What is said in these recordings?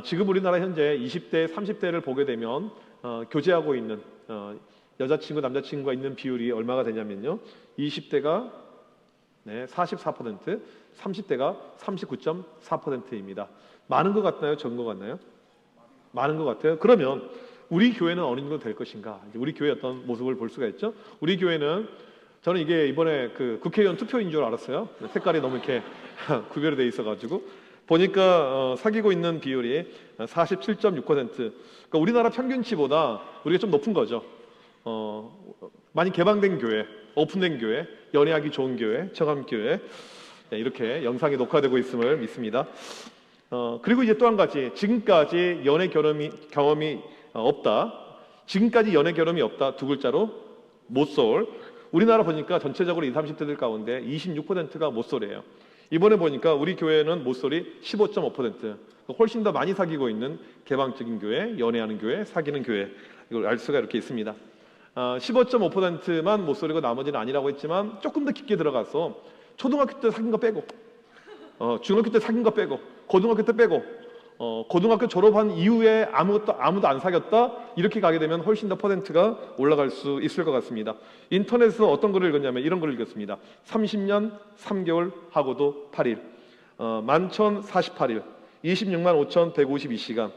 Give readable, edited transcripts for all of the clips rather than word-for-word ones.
지금 우리나라 현재 20대, 30대를 보게 되면 교제하고 있는 여자친구, 남자친구가 있는 비율이 얼마가 되냐면요. 20대가 44%, 30대가 39.4%입니다. 많은 것 같나요? 적은 것 같나요? 많은 것 같아요. 그러면 우리 교회는 어느 정도 될 것인가? 우리 교회 어떤 모습을 볼 수가 있죠. 우리 교회는 저는 이게 이번에 그 국회의원 투표인 줄 알았어요. 색깔이 너무 이렇게 구별이 돼 있어가지고 보니까 사귀고 있는 비율이 47.6%. 그러니까 우리나라 평균치보다 우리가 좀 높은 거죠. 많이 개방된 교회, 오픈된 교회, 연애하기 좋은 교회, 청암교회 이렇게 영상이 녹화되고 있음을 믿습니다. 그리고 이제 또 한 가지, 지금까지 연애 경험이 없다. 지금까지 연애 경험이 없다. 두 글자로 못쏠. 우리나라 보니까 전체적으로 20, 30대들 가운데 26%가 못쏠이에요. 이번에 보니까 우리 교회는 못쏠이 15.5%. 훨씬 더 많이 사귀고 있는 개방적인 교회, 연애하는 교회, 사귀는 교회. 이걸 알 수가 이렇게 있습니다. 15%만 못쏠이고 나머지는 아니라고 했지만 조금 더 깊게 들어가서 초등학교 때 사귄 거 빼고 중학교 때 사귄 거 빼고 고등학교 때 빼고 고등학교 졸업한 이후에 아무도 안 사귀었다 이렇게 가게 되면 훨씬 더 퍼센트가 올라갈 수 있을 것 같습니다. 인터넷에서 어떤 글을 읽었냐면 이런 글을 읽었습니다. 30년 3개월 하고도 8일 11,048일 26만 5,152시간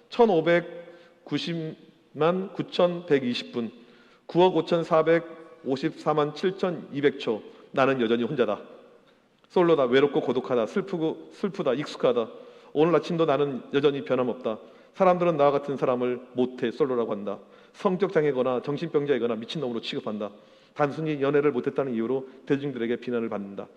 1,590만 9,120분 9억 5,454만 7,200초 나는 여전히 혼자다. 솔로다. 외롭고 고독하다. 슬프다. 익숙하다. 오늘 아침도 나는 여전히 변함없다. 사람들은 나와 같은 사람을 모태 솔로라고 한다. 성적 장애거나 정신병자이거나 미친놈으로 취급한다. 단순히 연애를 못했다는 이유로 대중들에게 비난을 받는다.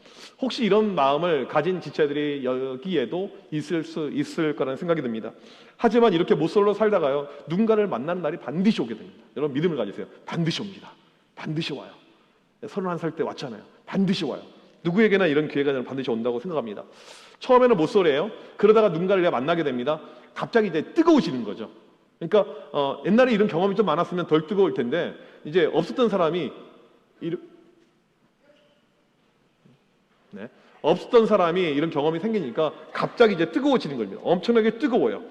혹시 이런 마음을 가진 지체들이 여기에도 있을 수 있을 거라는 생각이 듭니다. 하지만 이렇게 못솔로 살다가요, 누군가를 만나는 날이 반드시 오게 됩니다. 여러분 믿음을 가지세요. 반드시 옵니다. 반드시 와요. 31살 때 왔잖아요. 반드시 와요. 누구에게나 이런 기회가 반드시 온다고 생각합니다. 처음에는 못소리예요. 그러다가 누군가를 만나게 됩니다. 갑자기 이제 뜨거워지는 거죠. 그러니까 옛날에 이런 경험이 좀 많았으면 덜 뜨거울 텐데 이제 없었던 사람이 없었던 사람이 이런 경험이 생기니까 갑자기 이제 뜨거워지는 겁니다. 엄청나게 뜨거워요.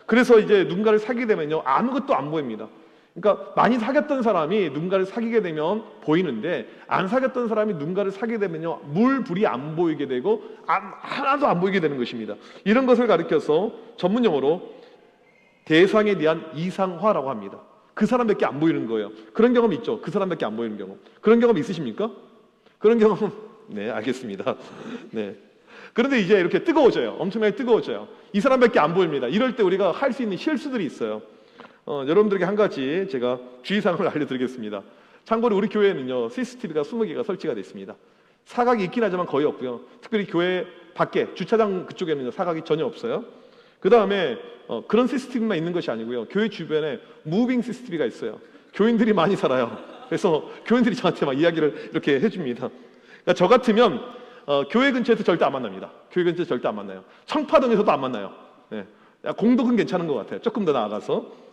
그래서 이제 누군가를 사귀게 되면요, 아무것도 안 보입니다. 그러니까 많이 사귀었던 사람이 누군가를 사귀게 되면 보이는데 안 사귀었던 사람이 누군가를 사귀게 되면요, 물불이 안 보이게 되고 하나도 안 보이게 되는 것입니다. 이런 것을 가리켜서 전문용어로 대상에 대한 이상화라고 합니다. 그 사람밖에 안 보이는 거예요. 그런 경험 있죠? 그 사람밖에 안 보이는 경험. 그런 경험 있으십니까? 그런 경험 네, 알겠습니다. 네. 그런데 이제 이렇게 뜨거워져요. 엄청나게 뜨거워져요. 이 사람밖에 안 보입니다. 이럴 때 우리가 할 수 있는 실수들이 있어요. 여러분들에게 한 가지 제가 주의사항을 알려드리겠습니다. 참고로 우리 교회는요, CCTV가 20개가 설치가 되어 있습니다. 사각이 있긴 하지만 거의 없고요. 특별히 교회 밖에 주차장 그쪽에는 사각이 전혀 없어요. 그 다음에 그런 CCTV만 있는 것이 아니고요, 교회 주변에 무빙 CCTV가 있어요. 교인들이 많이 살아요. 그래서 교인들이 저한테 막 이야기를 이렇게 해줍니다. 그러니까 저 같으면 교회 근처에서 절대 안 만납니다. 교회 근처에서 절대 안 만나요. 청파동에서도 안 만나요. 네. 공덕은 괜찮은 것 같아요. 조금 더 나아가서.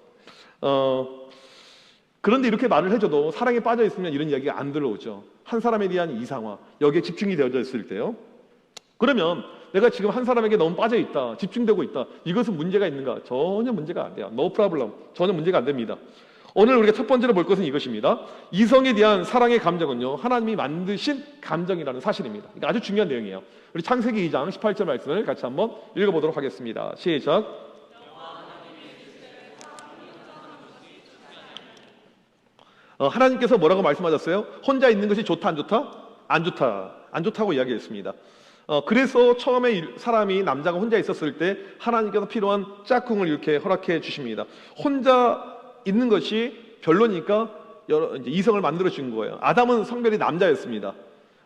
그런데 이렇게 말을 해줘도 사랑에 빠져 있으면 이런 이야기가 안 들어오죠. 한 사람에 대한 이상화, 여기에 집중이 되어져 있을 때요. 그러면 내가 지금 한 사람에게 너무 빠져 있다, 집중되고 있다, 이것은 문제가 있는가? 전혀 문제가 안 돼요. No problem. 전혀 문제가 안 됩니다. 오늘 우리가 첫 번째로 볼 것은 이것입니다. 이성에 대한 사랑의 감정은요, 하나님이 만드신 감정이라는 사실입니다. 그러니까 아주 중요한 내용이에요. 우리 창세기 2장 18절 말씀을 같이 한번 읽어보도록 하겠습니다. 시작. 하나님께서 뭐라고 말씀하셨어요? 혼자 있는 것이 좋다, 안 좋다? 안 좋다. 안 좋다고 이야기했습니다. 그래서 처음에 사람이, 남자가 혼자 있었을 때 하나님께서 필요한 짝꿍을 이렇게 허락해 주십니다. 혼자 있는 것이 별로니까 이제 이성을 만들어 준 거예요. 아담은 성별이 남자였습니다.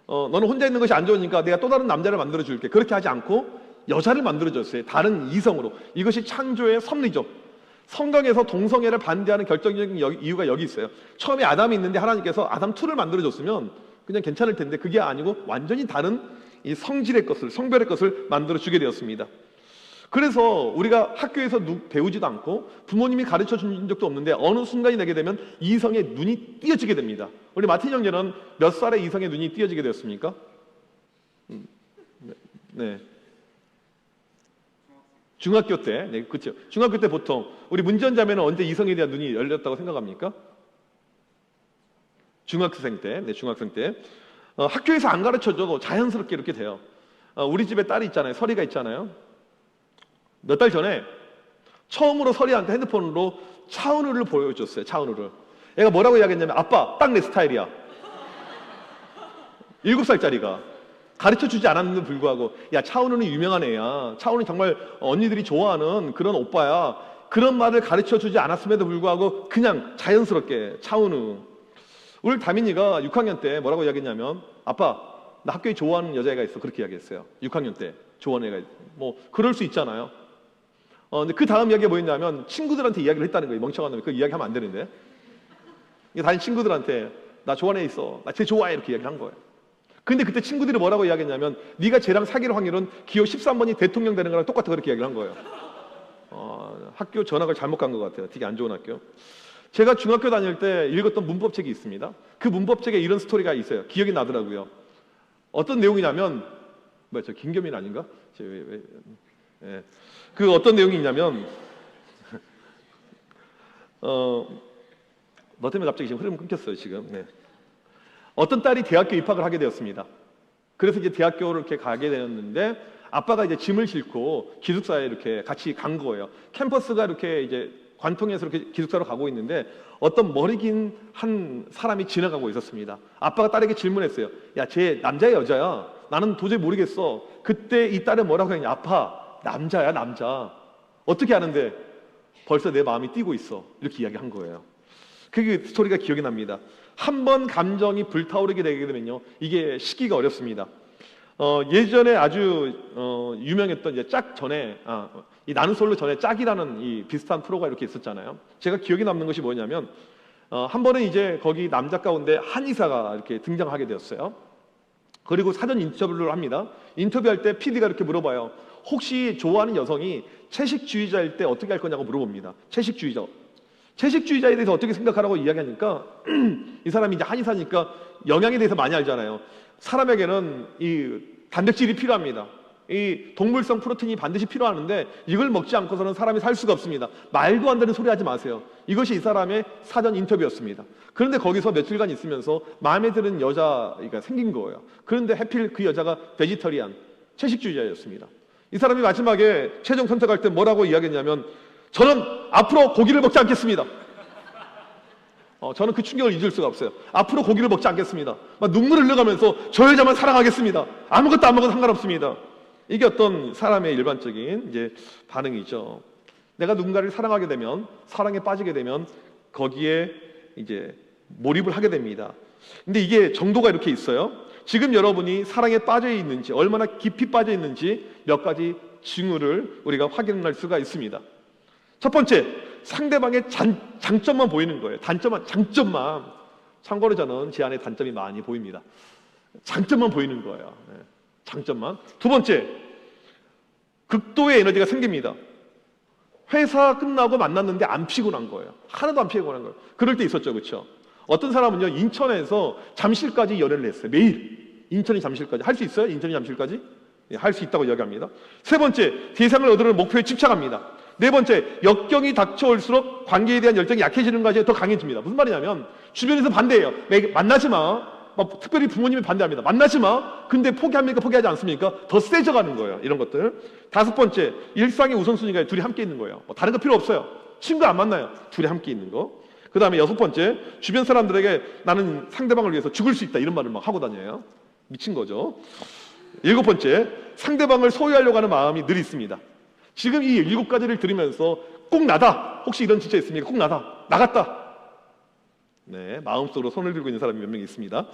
너는 혼자 있는 것이 안 좋으니까 내가 또 다른 남자를 만들어 줄게. 그렇게 하지 않고 여자를 만들어 줬어요. 다른 이성으로. 이것이 창조의 섭리죠. 성경에서 동성애를 반대하는 결정적인 이유가 여기 있어요. 처음에 아담이 있는데 하나님께서 아담 2를 만들어줬으면 그냥 괜찮을 텐데 그게 아니고 완전히 다른 이 성질의 것을, 성별의 것을 만들어주게 되었습니다. 그래서 우리가 학교에서 배우지도 않고 부모님이 가르쳐 준 적도 없는데 어느 순간이 되게 되면 이성의 눈이 띄어지게 됩니다. 우리 마틴 형제는 몇 살에 이성의 눈이 띄어지게 되었습니까? 네. 중학교 때, 네, 그렇죠. 중학교 때 보통 우리 문제자매는 언제 이성에 대한 눈이 열렸다고 생각합니까? 중학생 때, 네, 중학생 때. 학교에서 안 가르쳐줘도 자연스럽게 이렇게 돼요. 우리 집에 딸이 있잖아요. 설이가 있잖아요. 몇 달 전에 처음으로 설이한테 핸드폰으로 차은우를 보여줬어요. 차은우를. 얘가 뭐라고 이야기했냐면 아빠, 딱 내 스타일이야. 7살짜리가. 가르쳐주지 않았는데도 불구하고 야, 차은우는 유명한 애야. 차은우는 정말 언니들이 좋아하는 그런 오빠야. 그런 말을 가르쳐주지 않았음에도 불구하고 그냥 자연스럽게 차은우. 우리 다민이가 6학년 때 뭐라고 이야기했냐면 아빠, 나 학교에 좋아하는 여자애가 있어. 그렇게 이야기했어요. 6학년 때 좋아하는 애가 뭐 그럴 수 있잖아요. 근데 그 다음 이야기가 뭐였냐면 친구들한테 이야기를 했다는 거예요. 멍청한 놈이. 그 이야기하면 안 되는데. 다른 친구들한테 나 좋아하는 애 있어. 나 쟤 좋아해. 이렇게 이야기를 한 거예요. 근데 그때 친구들이 뭐라고 이야기했냐면 네가 쟤랑 사귈 확률은 기호 13번이 대통령 되는 거랑 똑같아. 그렇게 이야기를 한 거예요. 학교 전학을 잘못 간 것 같아요. 되게 안 좋은 학교. 제가 중학교 다닐 때 읽었던 문법책이 있습니다. 그 문법책에 이런 스토리가 있어요. 기억이 나더라고요. 어떤 내용이냐면 뭐야, 저 김겸민 아닌가? 예. 그 어떤 내용이 있냐면 너 때문에 갑자기 지금 흐름 끊겼어요. 지금. 네. 어떤 딸이 대학교 입학을 하게 되었습니다. 그래서 이제 대학교를 이렇게 가게 되었는데 아빠가 이제 짐을 싣고 기숙사에 이렇게 같이 간 거예요. 캠퍼스가 이렇게 이제 관통해서 이렇게 기숙사로 가고 있는데 어떤 머리 긴 한 사람이 지나가고 있었습니다. 아빠가 딸에게 질문했어요. 야, 쟤 남자야 여자야? 나는 도저히 모르겠어. 그때 이 딸은 뭐라고 했냐? 아빠, 남자야 남자. 어떻게 아는데? 벌써 내 마음이 뛰고 있어. 이렇게 이야기한 거예요. 그 스토리가 기억이 납니다. 한 번 감정이 불타오르게 되게 되면요, 이게 식기가 어렵습니다. 예전에 아주 유명했던 이제 짝 전에 이 나는 솔로 전에 짝이라는 이 비슷한 프로가 이렇게 있었잖아요. 제가 기억에 남는 것이 뭐냐면 한 번은 이제 거기 남자 가운데 한의사가 이렇게 등장하게 되었어요. 그리고 사전 인터뷰를 합니다. 인터뷰할 때 PD가 이렇게 물어봐요. 혹시 좋아하는 여성이 채식주의자일 때 어떻게 할 거냐고 물어봅니다. 채식주의자에 대해서 어떻게 생각하라고 이야기하니까 이 사람이 이제 한의사니까 영양에 대해서 많이 알잖아요. 사람에게는 이 단백질이 필요합니다. 이 동물성 프로틴이 반드시 필요하는데 이걸 먹지 않고서는 사람이 살 수가 없습니다. 말도 안 되는 소리 하지 마세요. 이것이 이 사람의 사전 인터뷰였습니다. 그런데 거기서 며칠간 있으면서 마음에 드는 여자가 생긴 거예요. 그런데 하필 그 여자가 베지터리안, 채식주의자였습니다. 이 사람이 마지막에 최종 선택할 때 뭐라고 이야기했냐면 저는 앞으로 고기를 먹지 않겠습니다. 저는 그 충격을 잊을 수가 없어요. 앞으로 고기를 먹지 않겠습니다. 막 눈물을 흘려가면서 저 여자만 사랑하겠습니다. 아무것도 안 먹어도 상관없습니다. 이게 어떤 사람의 일반적인 이제 반응이죠. 내가 누군가를 사랑하게 되면, 사랑에 빠지게 되면 거기에 이제 몰입을 하게 됩니다. 근데 이게 정도가 이렇게 있어요. 지금 여러분이 사랑에 빠져 있는지, 얼마나 깊이 빠져 있는지 몇 가지 징후를 우리가 확인할 수가 있습니다. 첫 번째, 상대방의 장점만 보이는 거예요. 장점만. 참고로 저는 제 안에 단점이 많이 보입니다. 장점만 보이는 거예요. 장점만. 두 번째, 극도의 에너지가 생깁니다. 회사 끝나고 만났는데 안 피곤한 거예요. 하나도 안 피곤한 거예요. 그럴 때 있었죠, 그렇죠? 어떤 사람은요, 인천에서 잠실까지 연애를 했어요. 매일. 인천이 잠실까지. 할 수 있어요? 인천이 잠실까지? 할 수 있다고 이야기합니다. 세 번째, 대상을 얻으려는 목표에 집착합니다. 네 번째, 역경이 닥쳐올수록 관계에 대한 열정이 약해지는 것이 더 강해집니다. 무슨 말이냐면 주변에서 반대해요. 만나지 마. 특별히 부모님이 반대합니다. 만나지 마. 근데 포기합니까? 포기하지 않습니까? 더 세져가는 거예요. 이런 것들. 다섯 번째, 일상의 우선순위가 둘이 함께 있는 거예요. 다른 거 필요 없어요. 친구 안 만나요. 둘이 함께 있는 거. 그 다음에 여섯 번째, 주변 사람들에게 나는 상대방을 위해서 죽을 수 있다. 이런 말을 막 하고 다녀요. 미친 거죠. 일곱 번째, 상대방을 소유하려고 하는 마음이 늘 있습니다. 지금 이 7가지를 들으면서 꼭 나다. 혹시 이런 지체 있습니까? 꼭 나다. 나갔다. 네, 마음속으로 손을 들고 있는 사람이 몇 명 있습니다.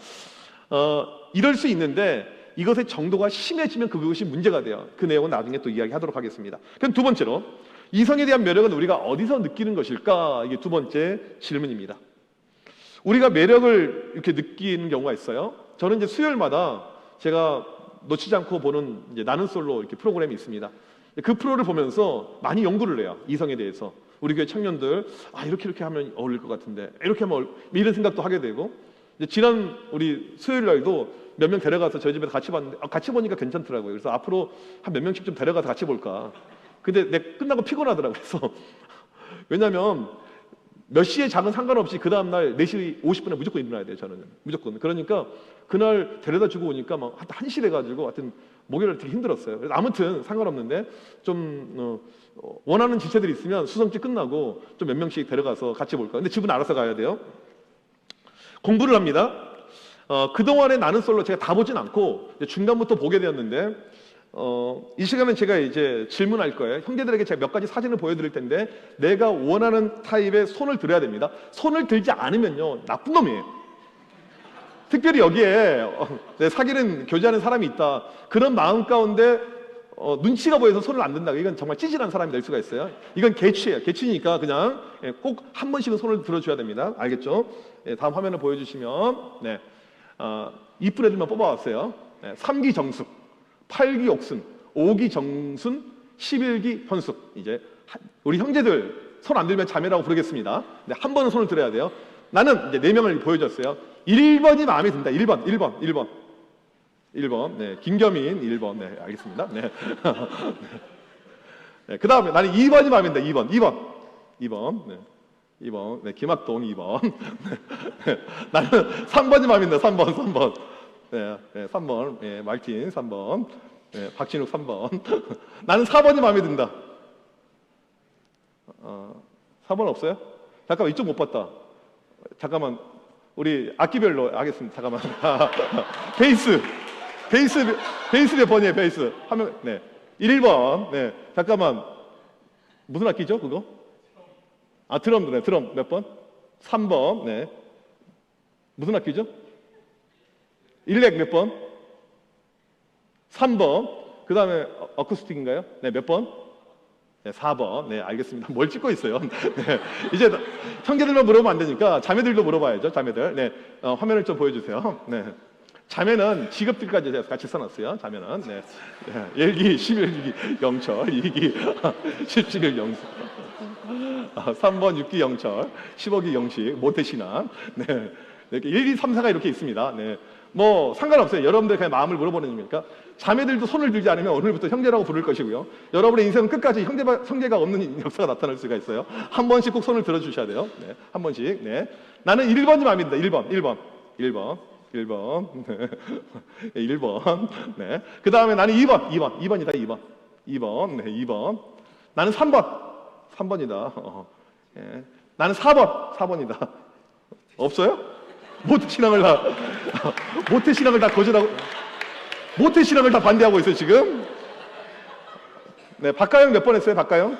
이럴 수 있는데 이것의 정도가 심해지면 그것이 문제가 돼요. 그 내용은 나중에 또 이야기하도록 하겠습니다. 그럼 두 번째로, 이성에 대한 매력은 우리가 어디서 느끼는 것일까? 이게 두 번째 질문입니다. 우리가 매력을 이렇게 느끼는 경우가 있어요. 저는 이제 수요일마다 제가 놓치지 않고 보는 이제 나는 솔로 이렇게 프로그램이 있습니다. 그 프로를 보면서 많이 연구를 해요. 이성에 대해서. 우리 교회 청년들, 이렇게 하면 어울릴 것 같은데, 이렇게 하면 이런 생각도 하게 되고, 이제 지난 우리 수요일 날도 몇 명 데려가서 저희 집에서 같이 봤는데, 같이 보니까 괜찮더라고요. 그래서 앞으로 한 몇 명씩 좀 데려가서 같이 볼까. 근데 내 끝나고 피곤하더라고요. 그래서 왜냐면 몇 시에 자건 상관없이 그 다음날 4시 50분에 무조건 일어나야 돼요. 저는 무조건. 그러니까 그날 데려다 주고 오니까 막 1시 돼가지고 하여튼 목요일 되게 힘들었어요. 그래서 아무튼 상관없는데 좀 원하는 지체들이 있으면 수성집 끝나고 좀 몇 명씩 데려가서 같이 볼까. 근데 집은 알아서 가야 돼요. 공부를 합니다. 그동안에 나는 솔로 제가 다 보진 않고 중간부터 보게 되었는데 이 시간은 제가 이제 질문할 거예요. 형제들에게 제가 몇 가지 사진을 보여드릴 텐데 내가 원하는 타입의 손을 들어야 됩니다. 손을 들지 않으면요 나쁜 놈이에요. 특별히 여기에 사귀는 교제하는 사람이 있다. 그런 마음 가운데 눈치가 보여서 손을 안 든다. 이건 정말 찌질한 사람이 될 수가 있어요. 이건 개취예요. 개취니까 그냥 꼭 한 번씩은 손을 들어줘야 됩니다. 알겠죠? 다음 화면을 보여주시면 이쁜 애들만 뽑아왔어요. 3기 정숙, 8기 옥순, 5기 정순, 11기 현숙. 이제 우리 형제들 손 안 들면 자매라고 부르겠습니다. 한 번은 손을 들어야 돼요. 나는 이제 4명을 보여줬어요. 1번이 마음에 든다. 1번. 네, 김겸인 1번. 네, 알겠습니다. 네. 네, 그 다음에 나는 2번이 마음에 든다. 2번. 네. 2번. 네, 김학동 2번. 네, 나는 3번이 마음에 든다. 3번. 네, 3번. 네, 말틴 3번. 네, 박진욱 3번. 나는 4번이 마음에 든다. 4번 없어요? 잠깐만, 이쪽 못 봤다. 잠깐만, 우리 악기별로 하겠습니다. 잠깐만. 베이스 몇 번이에요, 베이스? 하면, 네. 1번. 네. 잠깐만. 무슨 악기죠, 그거? 드럼, 네. 드럼 몇 번? 3번. 네. 무슨 악기죠? 일렉 몇 번? 3번. 그 다음에 어쿠스틱인가요? 네, 몇 번? 네, 4번. 네, 알겠습니다. 뭘 찍고 있어요? 네, 이제 형제들만 물어보면 안 되니까 자매들도 물어봐야죠. 자매들. 네, 화면을 좀 보여주세요. 네, 자매는 직업들까지 제가 같이 써놨어요. 자매는 네, 1기, 11기 영철, 2기 17일 영철, 3번 6기 영철, 15기 영식, 모태신앙. 네, 이렇게 1, 2, 3, 4가 이렇게 있습니다. 네. 뭐 상관없어요. 여러분들 그냥 마음을 물어보는 거니까. 자매들도 손을 들지 않으면 오늘부터 형제라고 부를 것이고요. 여러분의 인생은 끝까지 형제가 없는 역사가 나타날 수가 있어요. 한 번씩 꼭 손을 들어주셔야 돼요. 네, 한 번씩. 네, 나는 1번이 마음에 든다. 1번. 네. 1번. 네. 그 다음에 나는 2번이다. 2번. 네, 2번. 나는 3번이다. 네. 나는 4번이다. 없어요? 모태신앙을 다 거절하고, 모태신앙을 다 반대하고 있어요, 지금. 네, 박가영 몇 번 했어요, 박가영?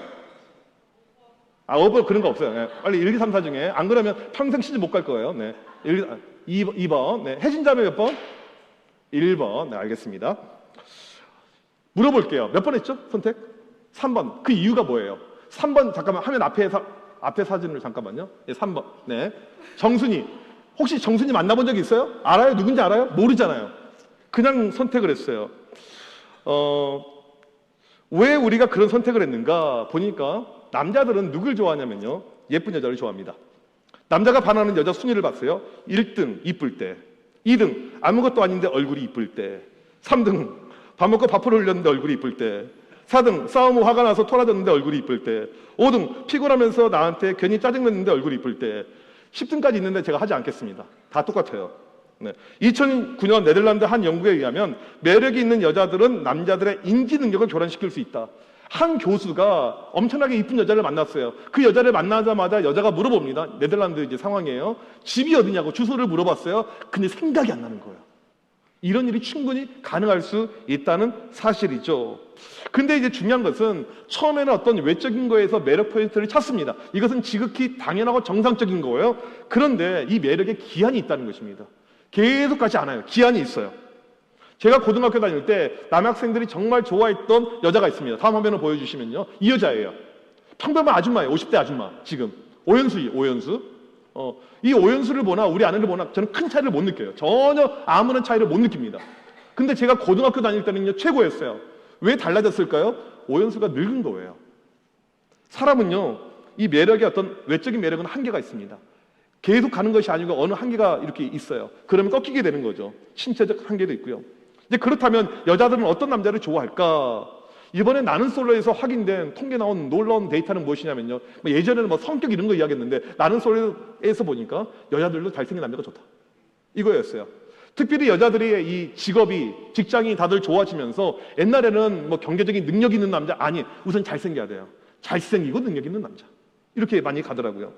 그런 거 없어요. 네, 빨리 1, 2, 3, 4 중에. 안 그러면 평생 시집 못 갈 거예요. 네. 2번. 네, 혜진자매 몇 번? 1번. 네, 알겠습니다. 물어볼게요. 몇 번 했죠? 선택? 3번. 그 이유가 뭐예요? 3번, 잠깐만, 화면 앞에 사진을 잠깐만요. 네, 3번. 네. 정순이. 혹시 정순이 만나본 적 있어요? 알아요? 누군지 알아요? 모르잖아요. 그냥 선택을 했어요. 왜 우리가 그런 선택을 했는가 보니까 남자들은 누굴 좋아하냐면요, 예쁜 여자를 좋아합니다. 남자가 반하는 여자 순위를 봤어요. 1등 이쁠 때, 2등 아무것도 아닌데 얼굴이 이쁠 때, 3등 밥 먹고 밥을 흘렸는데 얼굴이 이쁠 때, 4등 싸움 후 화가 나서 토라졌는데 얼굴이 이쁠 때, 5등 피곤하면서 나한테 괜히 짜증냈는데 얼굴이 이쁠 때, 10등까지 있는데 제가 하지 않겠습니다. 다 똑같아요. 네. 2009년 네덜란드 한 연구에 의하면 매력이 있는 여자들은 남자들의 인지 능력을 교란시킬 수 있다. 한 교수가 엄청나게 이쁜 여자를 만났어요. 그 여자를 만나자마자 여자가 물어봅니다. 네덜란드 이제 상황이에요. 집이 어디냐고 주소를 물어봤어요. 근데 생각이 안 나는 거예요. 이런 일이 충분히 가능할 수 있다는 사실이죠. 근데 이제 중요한 것은 처음에는 어떤 외적인 거에서 매력 포인트를 찾습니다. 이것은 지극히 당연하고 정상적인 거예요. 그런데 이 매력에 기한이 있다는 것입니다. 계속 가지 않아요. 기한이 있어요. 제가 고등학교 다닐 때 남학생들이 정말 좋아했던 여자가 있습니다. 다음 화면을 보여주시면요. 이 여자예요. 평범한 아줌마예요. 50대 아줌마. 지금 오연수. 이 오연수를 보나 우리 아내를 보나 저는 큰 차이를 못 느껴요. 전혀 아무런 차이를 못 느낍니다. 근데 제가 고등학교 다닐 때는요, 최고였어요. 왜 달라졌을까요? 오연수가 늙은 거예요. 사람은요, 이 매력의 어떤 외적인 매력은 한계가 있습니다. 계속 가는 것이 아니고 어느 한계가 이렇게 있어요. 그러면 꺾이게 되는 거죠. 신체적 한계도 있고요. 이제 그렇다면 여자들은 어떤 남자를 좋아할까? 이번에 나는 솔로에서 확인된 통계 나온 놀라운 데이터는 무엇이냐면요. 뭐 예전에는 뭐 성격 이런 거 이야기했는데 나는 솔로에서 보니까 여자들도 잘생긴 남자가 좋다. 이거였어요. 특별히 여자들의 이 직업이 직장이 다들 좋아지면서 옛날에는 뭐 경제적인 능력 있는 남자 아니 우선 잘생겨야 돼요. 잘생기고 능력 있는 남자. 이렇게 많이 가더라고요.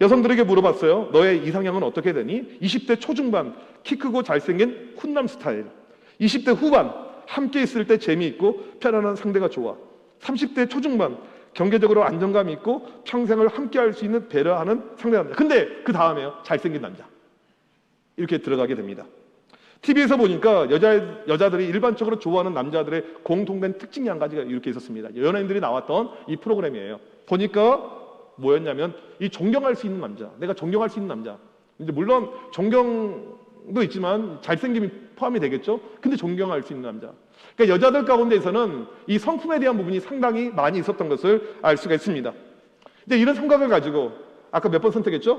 여성들에게 물어봤어요. 너의 이상형은 어떻게 되니? 20대 초중반 키 크고 잘생긴 훈남 스타일. 20대 후반 함께 있을 때 재미있고 편안한 상대가 좋아. 30대 초중반 경제적으로 안정감 있고 평생을 함께 할 수 있는 배려하는 상대 남자. 근데 그 다음에요. 잘생긴 남자. 이렇게 들어가게 됩니다. TV에서 보니까 여자들이 일반적으로 좋아하는 남자들의 공통된 특징이 한 가지가 이렇게 있었습니다. 연예인들이 나왔던 이 프로그램이에요. 보니까 뭐였냐면 이 존경할 수 있는 남자, 내가 존경할 수 있는 남자. 이제 물론 존경도 있지만 잘생김이 포함이 되겠죠. 근데 존경할 수 있는 남자. 그러니까 여자들 가운데에서는 이 성품에 대한 부분이 상당히 많이 있었던 것을 알 수가 있습니다. 이제 이런 생각을 가지고 아까 몇 번 선택했죠?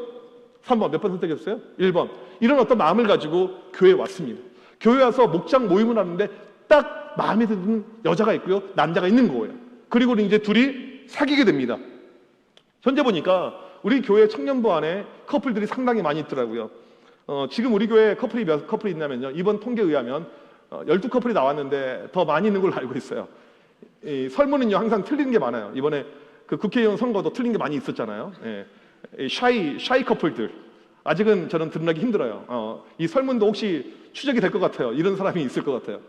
3번 몇 번 선택했어요? 1번. 이런 어떤 마음을 가지고 교회에 왔습니다. 교회에 와서 목장 모임을 하는데 딱 마음에 드는 여자가 있고요. 남자가 있는 거예요. 그리고 이제 둘이 사귀게 됩니다. 현재 보니까 우리 교회 청년부 안에 커플들이 상당히 많이 있더라고요. 지금 우리 교회에 커플이 몇 커플이 있냐면요. 이번 통계에 의하면 12커플이 나왔는데 더 많이 있는 걸로 알고 있어요. 이 설문은요 항상 틀리는 게 많아요. 이번에 그 국회의원 선거도 틀린 게 많이 있었잖아요. 예. 이 샤이 커플들 아직은 저는 드러나기 힘들어요. 이 설문도 혹시 추적이 될 것 같아요. 이런 사람이 있을 것 같아요.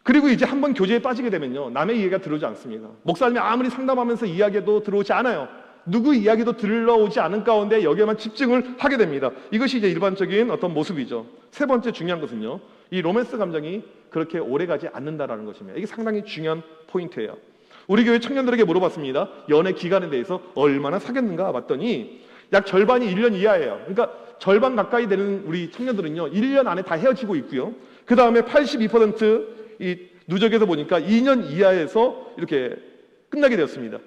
그리고 이제 한번 교제에 빠지게 되면요 남의 이야기가 들어오지 않습니다. 목사님이 아무리 상담하면서 이야기도 들어오지 않아요. 누구 이야기도 들러오지 않은 가운데 여기에만 집중을 하게 됩니다. 이것이 이제 일반적인 어떤 모습이죠. 세 번째 중요한 것은요 이 로맨스 감정이 그렇게 오래가지 않는다라는 것입니다. 이게 상당히 중요한 포인트예요. 우리 교회 청년들에게 물어봤습니다. 연애 기간에 대해서 얼마나 사귀었는가 봤더니 약 절반이 1년 이하예요. 그러니까 절반 가까이 되는 우리 청년들은요 1년 안에 다 헤어지고 있고요. 그 다음에 82%이 누적해서 보니까 2년 이하에서 이렇게 끝나게 되었습니다.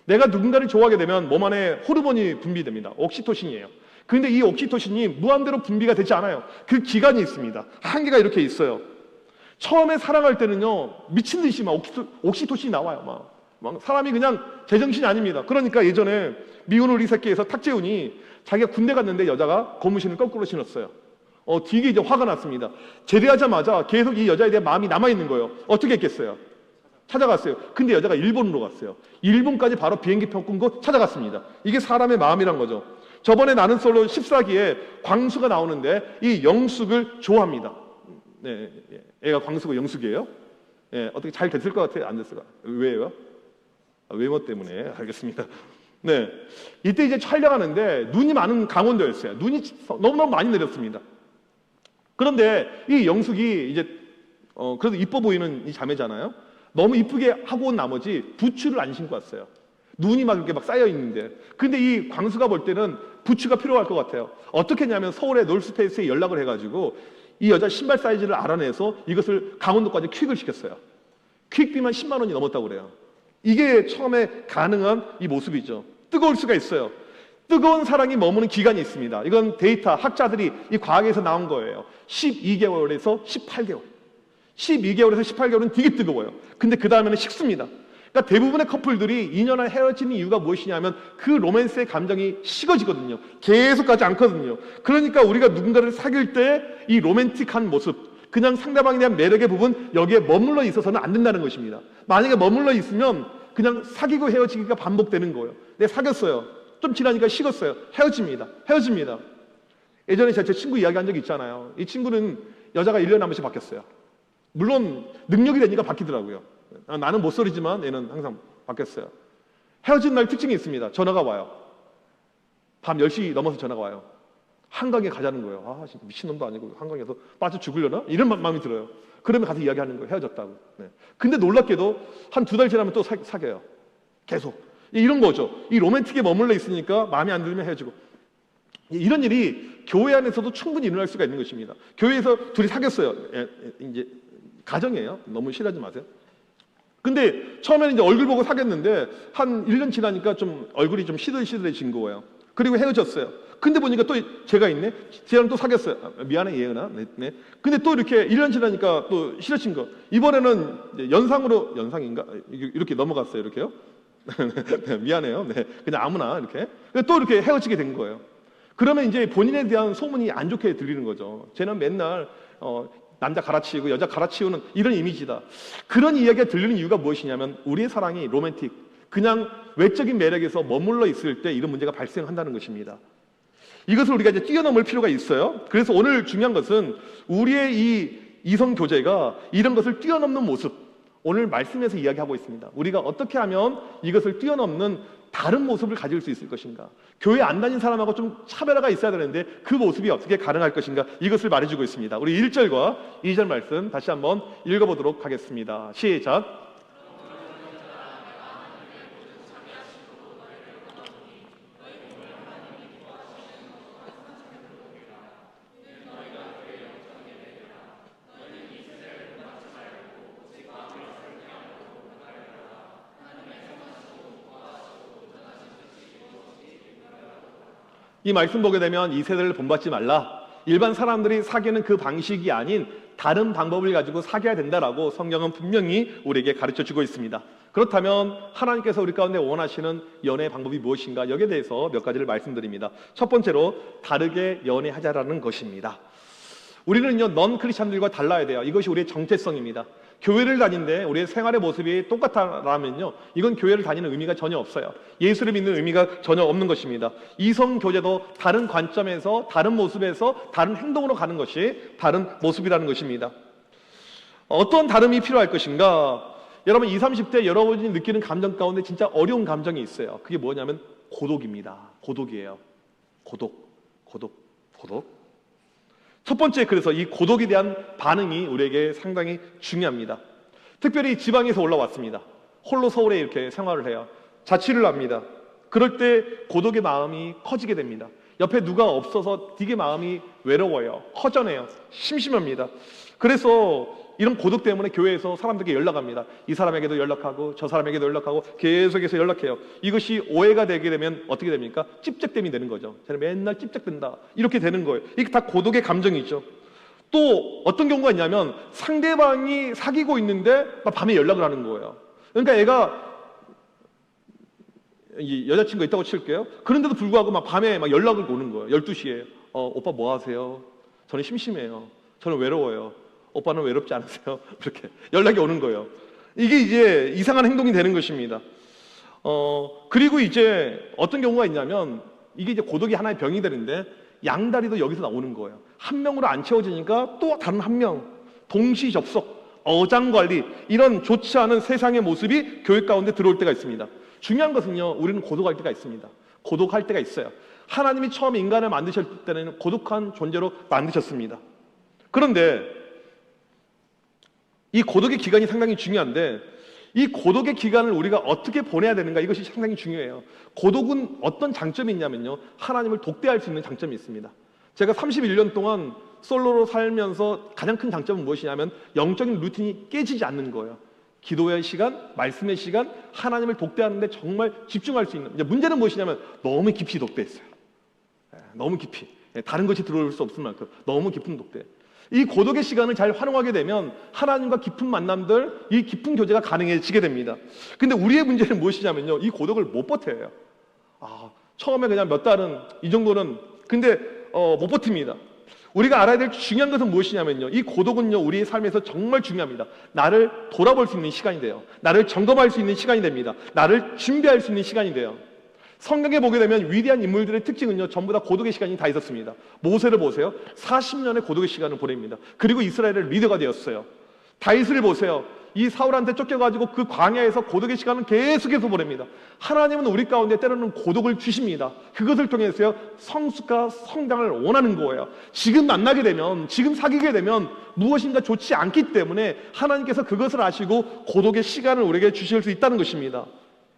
내가 누군가를 좋아하게 되면 몸 안에 호르몬이 분비됩니다. 옥시토신이에요. 그런데 이 옥시토신이 무한대로 분비가 되지 않아요. 그 기간이 있습니다. 한계가 이렇게 있어요. 처음에 사랑할 때는요 미친 듯이 막 옥시토신이 나와요. 막 사람이 그냥 제정신이 아닙니다. 그러니까 예전에 미운 우리 새끼에서 탁재훈이 자기가 군대 갔는데 여자가 고무신을 거꾸로 신었어요. 되게 이제 화가 났습니다. 제대하자마자 계속 이 여자에 대한 마음이 남아있는 거예요. 어떻게 했겠어요? 찾아갔어요. 근데 여자가 일본으로 갔어요. 일본까지 바로 비행기표 끊고 찾아갔습니다. 이게 사람의 마음이란 거죠. 저번에 나는 솔로 14기에 광수가 나오는데 이 영숙을 좋아합니다. 네, 애가 광수고 영숙이에요. 네, 어떻게 잘 됐을 것 같아요? 안 됐을까? 왜요? 외모 때문에. 알겠습니다. 네, 이때 이제 촬영하는데 눈이 많은 강원도였어요. 눈이 너무너무 많이 내렸습니다. 그런데 이 영숙이 이제 그래도 이뻐 보이는 이 자매잖아요. 너무 이쁘게 하고 온 나머지 부츠를 안 신고 왔어요. 눈이 막 이렇게 막 쌓여 있는데. 근데 이 광수가 볼 때는 부츠가 필요할 것 같아요. 어떻게 했냐면 서울의 놀스페이스에 연락을 해가지고 이 여자 신발 사이즈를 알아내서 이것을 강원도까지 퀵을 시켰어요. 퀵비만 10만 원이 넘었다고 그래요. 이게 처음에 가능한 이 모습이죠. 뜨거울 수가 있어요. 뜨거운 사랑이 머무는 기간이 있습니다. 이건 데이터 학자들이 이 과학에서 나온 거예요. 12개월에서 18개월. 12개월에서 18개월은 되게 뜨거워요. 근데 그 다음에는 식습니다. 그러니까 대부분의 커플들이 2년 안에 헤어지는 이유가 무엇이냐면 그 로맨스의 감정이 식어지거든요. 계속 가지 않거든요. 그러니까 우리가 누군가를 사귈 때 이 로맨틱한 모습, 그냥 상대방에 대한 매력의 부분, 여기에 머물러 있어서는 안 된다는 것입니다. 만약에 머물러 있으면 그냥 사귀고 헤어지기가 반복되는 거예요. 내가 사귀었어요. 좀 지나니까 식었어요. 헤어집니다. 예전에 제 친구 이야기한 적이 있잖아요. 이 친구는 여자가 1년에 한 번씩 바뀌었어요. 물론 능력이 되니까 바뀌더라고요. 나는 못소리지만 얘는 항상 바뀌었어요. 헤어진 날 특징이 있습니다. 전화가 와요. 밤 10시 넘어서 전화가 와요. 한강에 가자는 거예요. 아, 진짜 미친놈도 아니고 한강에서 빠져 죽으려나? 이런 마음이 들어요. 그러면 가서 이야기하는 거예요. 헤어졌다고. 네. 근데 놀랍게도 한 2달 지나면 또 사귀어요. 계속. 이런 거죠. 이 로맨틱에 머물러 있으니까 마음에 안 들면 헤어지고. 이런 일이 교회 안에서도 충분히 일어날 수가 있는 것입니다. 교회에서 둘이 사귀었어요. 이제 가정이에요. 너무 싫어하지 마세요. 근데 처음에는 이제 얼굴 보고 사귀었는데 한 1년 지나니까 좀 얼굴이 좀 시들시들해진 거예요. 그리고 헤어졌어요. 근데 보니까 또 제가 있네. 쟤랑 또 사귀었어요. 미안해 예은아. 네. 근데 또 이렇게 1년 지나니까 또 싫어진 거. 이번에는 이제 연상인가? 이렇게 넘어갔어요. 이렇게요. 네, 미안해요. 네. 그냥 아무나 이렇게. 또 이렇게 헤어지게 된 거예요. 그러면 이제 본인에 대한 소문이 안 좋게 들리는 거죠. 쟤는 맨날 남자 갈아치우고 여자 갈아치우는 이런 이미지다. 그런 이야기가 들리는 이유가 무엇이냐면 우리의 사랑이 로맨틱, 그냥 외적인 매력에서 머물러 있을 때 이런 문제가 발생한다는 것입니다. 이것을 우리가 이제 뛰어넘을 필요가 있어요. 그래서 오늘 중요한 것은 우리의 이 이성 교제가 이런 것을 뛰어넘는 모습, 오늘 말씀에서 이야기하고 있습니다. 우리가 어떻게 하면 이것을 뛰어넘는 다른 모습을 가질 수 있을 것인가? 교회 안 다닌 사람하고 좀 차별화가 있어야 되는데 그 모습이 어떻게 가능할 것인가? 이것을 말해주고 있습니다. 우리 1절과 2절 말씀 다시 한번 읽어보도록 하겠습니다. 시작. 이 말씀 보게 되면 이 세대를 본받지 말라. 일반 사람들이 사귀는 그 방식이 아닌 다른 방법을 가지고 사귀어야 된다라고 성경은 분명히 우리에게 가르쳐주고 있습니다. 그렇다면 하나님께서 우리 가운데 원하시는 연애 방법이 무엇인가? 여기에 대해서 몇 가지를 말씀드립니다. 첫 번째로 다르게 연애하자라는 것입니다. 우리는요, 넌 크리스찬들과 달라야 돼요. 이것이 우리의 정체성입니다. 교회를 다니는데 우리의 생활의 모습이 똑같다라면요, 이건 교회를 다니는 의미가 전혀 없어요. 예수를 믿는 의미가 전혀 없는 것입니다. 이성 교제도 다른 관점에서, 다른 모습에서, 다른 행동으로 가는 것이 다른 모습이라는 것입니다. 어떤 다름이 필요할 것인가? 여러분 20, 30대 여러분이 느끼는 감정 가운데 진짜 어려운 감정이 있어요. 그게 뭐냐면 고독입니다. 고독이에요. 고독. 첫 번째, 그래서 이 고독에 대한 반응이 우리에게 상당히 중요합니다. 특별히 지방에서 올라왔습니다. 홀로 서울에 이렇게 생활을 해요. 자취를 합니다. 그럴 때 고독의 마음이 커지게 됩니다. 옆에 누가 없어서 되게 마음이 외로워요. 허전해요. 심심합니다. 그래서 이런 고독 때문에 교회에서 사람들에게 연락합니다. 이 사람에게도 연락하고 저 사람에게도 연락하고 계속해서 연락해요. 이것이 오해가 되게 되면 어떻게 됩니까? 찝적됨이 되는 거죠. 저는 맨날 찝적된다. 이렇게 되는 거예요. 이게 다 고독의 감정이죠. 또 어떤 경우가 있냐면 상대방이 사귀고 있는데 밤에 연락을 하는 거예요. 그러니까 애가 여자친구가 있다고 칠게요. 그런데도 불구하고 막 밤에 막 연락을 오는 거예요. 12시에 오빠 뭐 하세요? 저는 심심해요. 저는 외로워요. 오빠는 외롭지 않으세요? 그렇게 연락이 오는 거예요. 이게 이제 이상한 행동이 되는 것입니다. 그리고 이제 어떤 경우가 있냐면 이게 이제 고독이 하나의 병이 되는데 양다리도 여기서 나오는 거예요. 한 명으로 안 채워지니까 또 다른 한 명, 동시 접속, 어장관리, 이런 좋지 않은 세상의 모습이 교회 가운데 들어올 때가 있습니다. 중요한 것은요, 우리는 고독할 때가 있습니다. 고독할 때가 있어요. 하나님이 처음 인간을 만드셨을 때는 고독한 존재로 만드셨습니다. 그런데 이 고독의 기간이 상당히 중요한데 이 고독의 기간을 우리가 어떻게 보내야 되는가, 이것이 상당히 중요해요. 고독은 어떤 장점이 있냐면요, 하나님을 독대할 수 있는 장점이 있습니다. 제가 31년 동안 솔로로 살면서 가장 큰 장점은 무엇이냐면 영적인 루틴이 깨지지 않는 거예요. 기도의 시간, 말씀의 시간, 하나님을 독대하는데 정말 집중할 수 있는. 이제 문제는 무엇이냐면 너무 깊이 독대했어요. 너무 깊이, 다른 것이 들어올 수 없을 만큼 너무 깊은 독대. 이 고독의 시간을 잘 활용하게 되면 하나님과 깊은 만남들, 이 깊은 교제가 가능해지게 됩니다. 근데 우리의 문제는 무엇이냐면요, 이 고독을 못 버텨요. 처음에 그냥 몇 달은 이 정도는, 근데 못 버팁니다. 우리가 알아야 될 중요한 것은 무엇이냐면요, 이 고독은요, 우리의 삶에서 정말 중요합니다. 나를 돌아볼 수 있는 시간이 돼요. 나를 점검할 수 있는 시간이 됩니다. 나를 준비할 수 있는 시간이 돼요. 성경에 보게 되면 위대한 인물들의 특징은요, 전부 다 고독의 시간이 다 있었습니다. 모세를 보세요. 40년의 고독의 시간을 보냅니다. 그리고 이스라엘의 리더가 되었어요. 다윗을 보세요. 이 사울한테 쫓겨가지고 그 광야에서 고독의 시간을 계속해서 보냅니다. 하나님은 우리 가운데 때로는 고독을 주십니다. 그것을 통해서요, 성숙과 성장을 원하는 거예요. 지금 만나게 되면, 지금 사귀게 되면 무엇인가 좋지 않기 때문에 하나님께서 그것을 아시고 고독의 시간을 우리에게 주실 수 있다는 것입니다.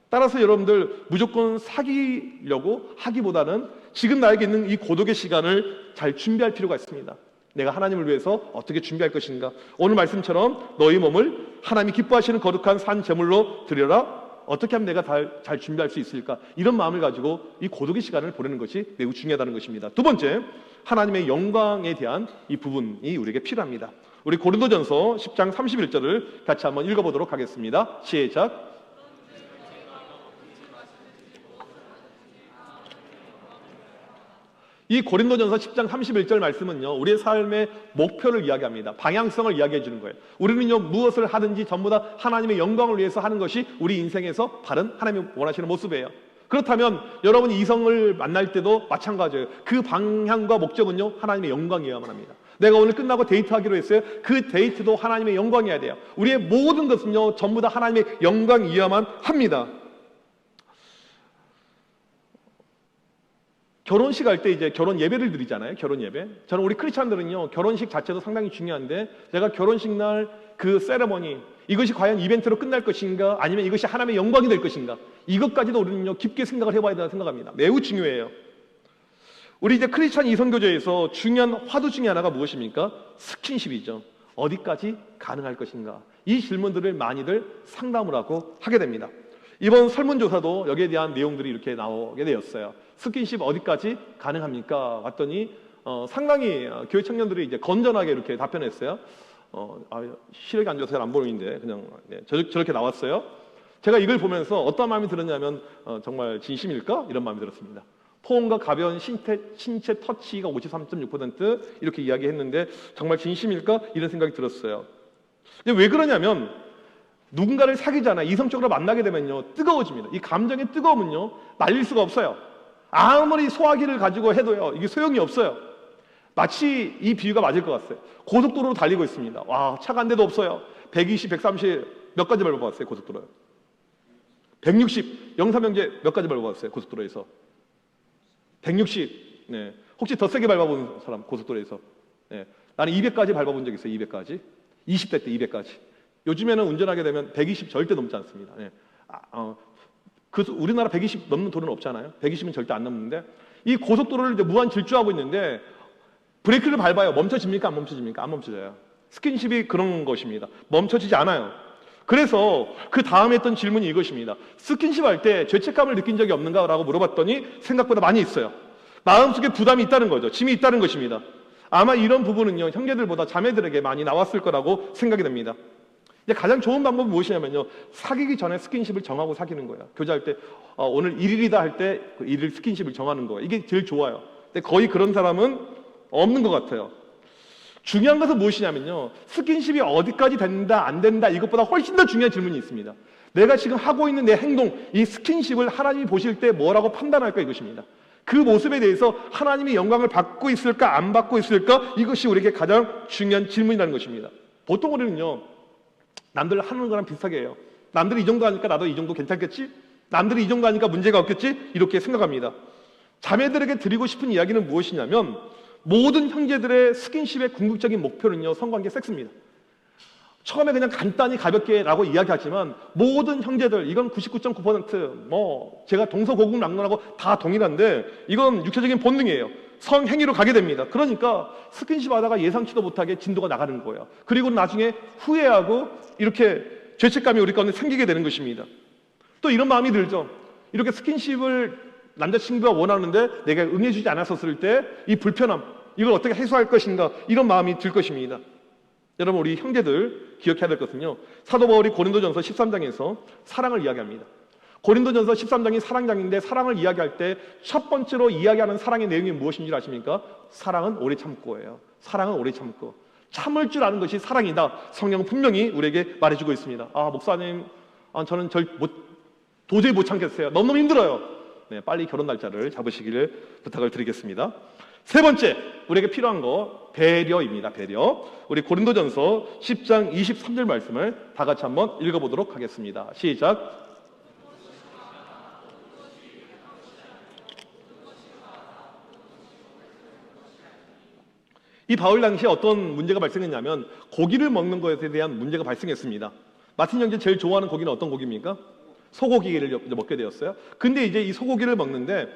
따라서 여러분들 무조건 사귀려고 하기보다는 지금 나에게 있는 이 고독의 시간을 잘 준비할 필요가 있습니다. 내가 하나님을 위해서 어떻게 준비할 것인가. 오늘 말씀처럼 너희 몸을 하나님이 기뻐하시는 거룩한 산 제물로 드려라. 어떻게 하면 내가 잘 준비할 수 있을까? 이런 마음을 가지고 이 고독의 시간을 보내는 것이 매우 중요하다는 것입니다. 두 번째, 하나님의 영광에 대한 이 부분이 우리에게 필요합니다. 우리 고린도전서 10장 31절을 같이 한번 읽어보도록 하겠습니다. 시작. 이 고린도전서 10장 31절 말씀은요, 우리의 삶의 목표를 이야기합니다. 방향성을 이야기해 주는 거예요. 우리는요, 무엇을 하든지 전부 다 하나님의 영광을 위해서 하는 것이 우리 인생에서 바른 하나님이 원하시는 모습이에요. 그렇다면 여러분이 이성을 만날 때도 마찬가지예요. 그 방향과 목적은요, 하나님의 영광이어야만 합니다. 내가 오늘 끝나고 데이트하기로 했어요. 그 데이트도 하나님의 영광이어야 돼요. 우리의 모든 것은요, 전부 다 하나님의 영광이어야만 합니다. 결혼식 할 때 이제 결혼 예배를 드리잖아요. 결혼 예배. 저는 우리 크리스찬들은요, 결혼식 자체도 상당히 중요한데, 내가 결혼식 날 그 세레머니, 이것이 과연 이벤트로 끝날 것인가, 아니면 이것이 하나님의 영광이 될 것인가, 이것까지도 우리는요, 깊게 생각을 해봐야 된다고 생각합니다. 매우 중요해요. 우리 이제 크리스찬 이선교제에서 중요한 화두 중에 하나가 무엇입니까? 스킨십이죠. 어디까지 가능할 것인가? 이 질문들을 많이들 상담을 하고 하게 됩니다. 이번 설문조사도 여기에 대한 내용들이 이렇게 나오게 되었어요. 스킨십 어디까지 가능합니까? 봤더니 상당히 교회 청년들이 이제 건전하게 이렇게 답변했어요. 시력이 안 좋아서 잘 안 보이는데 그냥 저렇게 나왔어요. 제가 이걸 보면서 어떤 마음이 들었냐면 정말 진심일까? 이런 마음이 들었습니다. 포옹과 가벼운 신체 터치가 53.6% 이렇게 이야기했는데 정말 진심일까? 이런 생각이 들었어요. 근데 왜 그러냐면 누군가를 사귀잖아, 이성적으로 만나게 되면요, 뜨거워집니다. 이 감정의 뜨거움은요, 말릴 수가 없어요. 아무리 소화기를 가지고 해도요, 이게 소용이 없어요. 마치 이 비유가 맞을 것 같아요. 고속도로로 달리고 있습니다. 와, 차가 한 대도 없어요. 120, 130 몇 가지 밟아봤어요, 고속도로요. 160, 영사명제 몇 가지 밟아봤어요, 고속도로에서. 160, 네. 혹시 더 세게 밟아본 사람, 고속도로에서? 네. 나는 200까지 밟아본 적 있어요, 200까지. 20대 때 200까지. 요즘에는 운전하게 되면 120 절대 넘지 않습니다. 네. 우리나라 120 넘는 도로는 없잖아요. 120은 절대 안 넘는데, 이 고속도로를 이제 무한 질주하고 있는데 브레이크를 밟아요. 멈춰집니까? 안 멈춰집니까? 안 멈춰져요. 스킨십이 그런 것입니다. 멈춰지지 않아요. 그래서 그 다음에 했던 질문이 이것입니다. 스킨십 할 때 죄책감을 느낀 적이 없는가? 라고 물어봤더니 생각보다 많이 있어요. 마음속에 부담이 있다는 거죠. 짐이 있다는 것입니다. 아마 이런 부분은요, 형제들보다 자매들에게 많이 나왔을 거라고 생각이 됩니다. 이제 가장 좋은 방법은 무엇이냐면요, 사귀기 전에 스킨십을 정하고 사귀는 거예요. 교제할 때 오늘 1일이다 할 때 그 1일 스킨십을 정하는 거예요. 이게 제일 좋아요. 근데 거의 그런 사람은 없는 것 같아요. 중요한 것은 무엇이냐면요, 스킨십이 어디까지 된다 안 된다, 이것보다 훨씬 더 중요한 질문이 있습니다. 내가 지금 하고 있는 내 행동, 이 스킨십을 하나님이 보실 때 뭐라고 판단할까, 이것입니다. 그 모습에 대해서 하나님의 영광을 받고 있을까 안 받고 있을까, 이것이 우리에게 가장 중요한 질문이라는 것입니다. 보통 우리는요, 남들 하는 거랑 비슷하게 해요. 남들이 이 정도 하니까 나도 이 정도 괜찮겠지? 남들이 이 정도 하니까 문제가 없겠지? 이렇게 생각합니다. 자매들에게 드리고 싶은 이야기는 무엇이냐면, 모든 형제들의 스킨십의 궁극적인 목표는요, 성관계 섹스입니다. 처음에 그냥 간단히 가볍게 라고 이야기하지만 모든 형제들, 이건 99.9% 제가 동서고금락론하고 다 동일한데, 이건 육체적인 본능이에요. 성행위로 가게 됩니다. 그러니까 스킨십 하다가 예상치도 못하게 진도가 나가는 거예요. 그리고 나중에 후회하고 이렇게 죄책감이 우리 가운데 생기게 되는 것입니다. 또 이런 마음이 들죠. 이렇게 스킨십을 남자친구가 원하는데 내가 응해주지 않았었을 때 이 불편함, 이걸 어떻게 해소할 것인가, 이런 마음이 들 것입니다. 여러분, 우리 형제들 기억해야 될 것은요, 사도 바울이 고린도전서 13장에서 사랑을 이야기합니다. 고린도전서 13장이 사랑장인데, 사랑을 이야기할 때 첫 번째로 이야기하는 사랑의 내용이 무엇인지 아십니까? 사랑은 오래 참고예요. 사랑은 오래 참고. 참을 줄 아는 것이 사랑이다. 성경은 분명히 우리에게 말해주고 있습니다. 목사님, 저는 도저히 못 참겠어요. 너무너무 힘들어요. 네, 빨리 결혼 날짜를 잡으시기를 부탁을 드리겠습니다. 세 번째, 우리에게 필요한 거 배려입니다. 배려. 우리 고린도전서 10장 23절 말씀을 다 같이 한번 읽어보도록 하겠습니다. 시작. 이 바울 당시에 어떤 문제가 발생했냐면, 고기를 먹는 것에 대한 문제가 발생했습니다. 마틴 형제 제일 좋아하는 고기는 어떤 고기입니까? 소고기를 먹게 되었어요. 근데 이제 이 소고기를 먹는데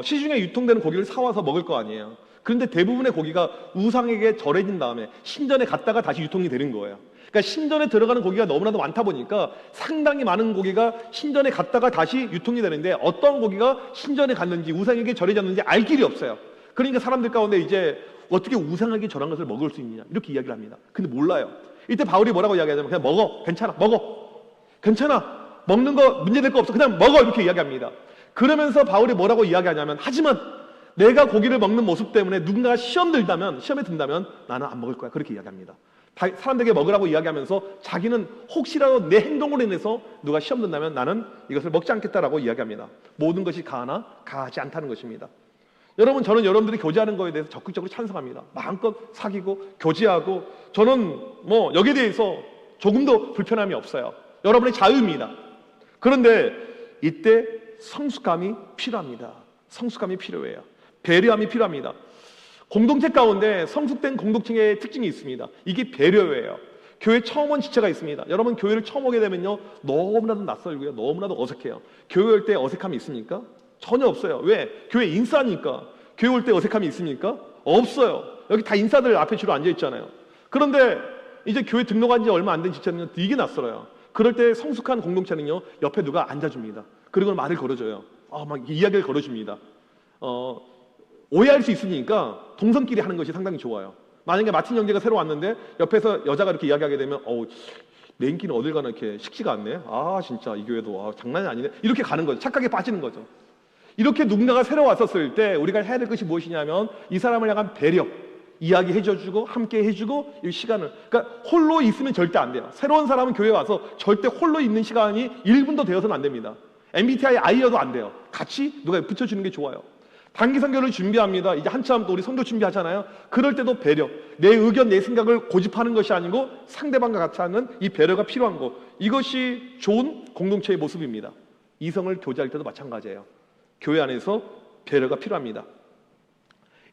시중에 유통되는 고기를 사와서 먹을 거 아니에요. 그런데 대부분의 고기가 우상에게 절해진 다음에 신전에 갔다가 다시 유통이 되는 거예요. 그러니까 신전에 들어가는 고기가 너무나도 많다 보니까 상당히 많은 고기가 신전에 갔다가 다시 유통이 되는데 어떤 고기가 신전에 갔는지 우상에게 절해졌는지 알 길이 없어요. 그러니까 사람들 가운데 이제 어떻게 우상에게 절한 것을 먹을 수 있느냐 이렇게 이야기를 합니다. 근데 몰라요. 이때 바울이 뭐라고 이야기하냐면 그냥 먹어, 괜찮아, 먹어, 괜찮아, 먹는 거 문제될 거 없어, 그냥 먹어 이렇게 이야기합니다. 그러면서 바울이 뭐라고 이야기하냐면 하지만 내가 고기를 먹는 모습 때문에 누군가가 시험에 든다면 나는 안 먹을 거야 그렇게 이야기합니다. 사람들에게 먹으라고 이야기하면서 자기는 혹시라도 내 행동으로 인해서 누가 시험 든다면 나는 이것을 먹지 않겠다라고 이야기합니다. 모든 것이 가하나 가하지 않다는 것입니다. 여러분, 저는 여러분들이 교제하는 거에 대해서 적극적으로 찬성합니다. 마음껏 사귀고 교제하고 저는 뭐 여기에 대해서 조금도 불편함이 없어요. 여러분의 자유입니다. 그런데 이때 성숙함이 필요합니다. 성숙함이 필요해요. 배려함이 필요합니다. 공동체 가운데 성숙된 공동체의 특징이 있습니다. 이게 배려예요. 교회 처음 온 지체가 있습니다. 여러분, 교회를 처음 오게 되면요 너무나도 낯설고요 너무나도 어색해요. 교회 올 때 어색함이 있습니까? 전혀 없어요. 왜? 교회 인싸니까. 교회 올 때 어색함이 있습니까? 없어요. 여기 다 인싸들 앞에 주로 앉아 있잖아요. 그런데 이제 교회 등록한 지 얼마 안 된 지체는요 되게 낯설어요. 그럴 때 성숙한 공동체는요 옆에 누가 앉아줍니다. 그리고 말을 걸어줘요. 막 이야기를 걸어줍니다. 오해할 수 있으니까 동성끼리 하는 것이 상당히 좋아요. 만약에 마틴 형제가 새로 왔는데 옆에서 여자가 이렇게 이야기하게 되면 내 인기는 어딜 가나 이렇게 식지가 않네. 진짜 이 교회도 장난이 아니네. 이렇게 가는 거죠. 착각에 빠지는 거죠. 이렇게 누군가가 새로 왔었을 때 우리가 해야 될 것이 무엇이냐면 이 사람을 향한 배려, 이야기해줘주고 함께 해주고 이 시간을, 그러니까 홀로 있으면 절대 안 돼요. 새로운 사람은 교회에 와서 절대 홀로 있는 시간이 1분도 되어서는 안 됩니다. MBTI I여도 안 돼요. 같이 누가 붙여주는 게 좋아요. 단기 선교를 준비합니다. 이제 한참 또 우리 선교 준비하잖아요. 그럴 때도 배려, 내 의견, 내 생각을 고집하는 것이 아니고 상대방과 같이 하는 이 배려가 필요한 거, 이것이 좋은 공동체의 모습입니다. 이성을 교제할 때도 마찬가지예요. 교회 안에서 배려가 필요합니다.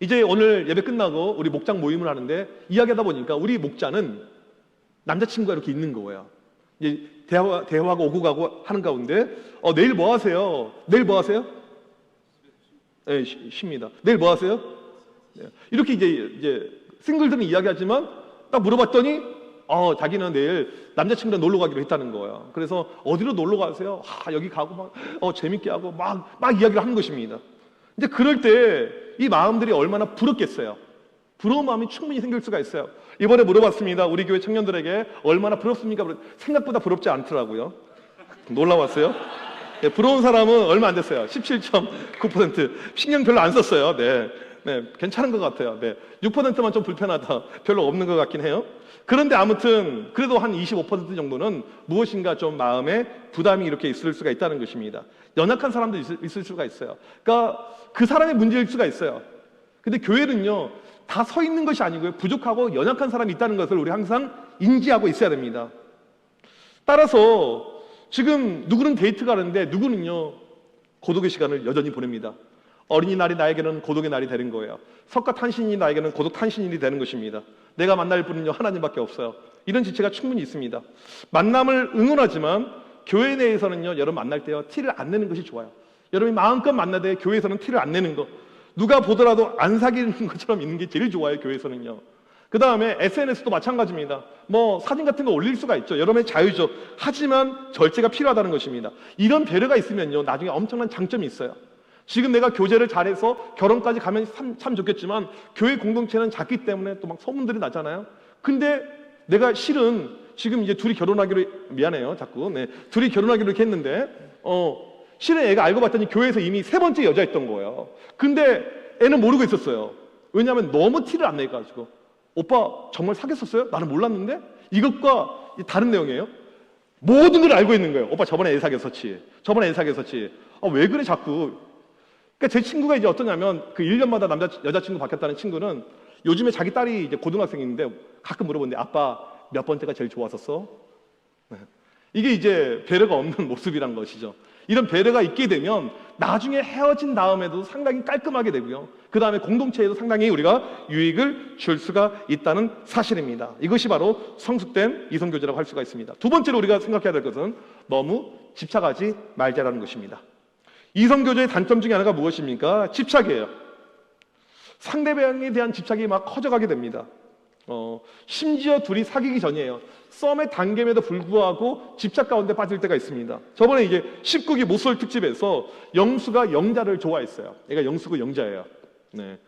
이제 오늘 예배 끝나고 우리 목장 모임을 하는데 이야기하다 보니까 우리 목자는 남자친구가 이렇게 있는 거예요. 이제 대화가 오고 가고 하는 가운데 내일 뭐 하세요? 내일 뭐 하세요? 네, 쉽니다. 내일 뭐 하세요? 네. 이렇게 이제 싱글들은 이야기하지만 딱 물어봤더니 자기는 내일 남자친구랑 놀러 가기로 했다는 거예요. 그래서 어디로 놀러 가세요? 여기 가고 막 재밌게 하고 막 이야기를 하는 것입니다. 이제 그럴 때 이 마음들이 얼마나 부럽겠어요. 부러운 마음이 충분히 생길 수가 있어요. 이번에 물어봤습니다. 우리 교회 청년들에게 얼마나 부럽습니까? 생각보다 부럽지 않더라고요. 놀라웠어요. 네, 부러운 사람은 얼마 안 됐어요. 17.9%. 신경 별로 안 썼어요. 네, 괜찮은 것 같아요. 네, 6%만 좀 불편하다. 별로 없는 것 같긴 해요. 그런데 아무튼 그래도 한 25% 정도는 무엇인가 좀 마음에 부담이 이렇게 있을 수가 있다는 것입니다. 연약한 사람도 있을 수가 있어요. 그러니까 그 사람의 문제일 수가 있어요. 근데 교회는요 다 서 있는 것이 아니고요, 부족하고 연약한 사람이 있다는 것을 우리 항상 인지하고 있어야 됩니다. 따라서 지금 누구는 데이트 가는데 누구는요 고독의 시간을 여전히 보냅니다. 어린이날이 나에게는 고독의 날이 되는 거예요. 석가탄신일이 나에게는 고독 탄신일이 되는 것입니다. 내가 만날 분은요 하나님밖에 없어요. 이런 지체가 충분히 있습니다. 만남을 응원하지만 교회 내에서는요 여러분 만날 때요 티를 안 내는 것이 좋아요. 여러분이 마음껏 만나되 교회에서는 티를 안 내는 거, 누가 보더라도 안 사귀는 것처럼 있는 게 제일 좋아요. 교회에서는요. 그 다음에 SNS도 마찬가지입니다. 뭐 사진 같은 거 올릴 수가 있죠. 여러분의 자유죠. 하지만 절제가 필요하다는 것입니다. 이런 배려가 있으면요 나중에 엄청난 장점이 있어요. 지금 내가 교제를 잘해서 결혼까지 가면 참 좋겠지만 교회 공동체는 작기 때문에 또 막 소문들이 나잖아요. 근데 내가 실은 지금 이제 둘이 결혼하기로, 미안해요 자꾸, 둘이 결혼하기로 이렇게 했는데 실은 애가 알고 봤더니 교회에서 이미 3번째 여자였던 거예요. 근데 애는 모르고 있었어요. 왜냐하면 너무 티를 안 내가지고. 오빠 정말 사귀었었어요? 나는 몰랐는데? 이것과 다른 내용이에요. 모든 걸 알고 있는 거예요. 오빠 저번에 애 사귀었었지, 저번에 애 사귀었었지. 왜 그래 자꾸. 그러니까 제 친구가 이제 어떠냐면 그 1년마다 여자친구 바뀌었다는 친구는 요즘에 자기 딸이 이제 고등학생인데 가끔 물어보는데 아빠 몇 번째가 제일 좋았었어? 이게 이제 배려가 없는 모습이란 것이죠. 이런 배려가 있게 되면 나중에 헤어진 다음에도 상당히 깔끔하게 되고요. 그 다음에 공동체에도 상당히 우리가 유익을 줄 수가 있다는 사실입니다. 이것이 바로 성숙된 이성교제라고 할 수가 있습니다. 두 번째로 우리가 생각해야 될 것은 너무 집착하지 말자라는 것입니다. 이성교제의 단점 중에 하나가 무엇입니까? 집착이에요. 상대방에 대한 집착이 막 커져가게 됩니다. 심지어 둘이 사귀기 전이에요. 썸의 단계임에도 불구하고 집착 가운데 빠질 때가 있습니다. 저번에 이제 19기 모쏠 특집에서 영수가 영자를 좋아했어요. 얘가 영수고 영자예요. 네.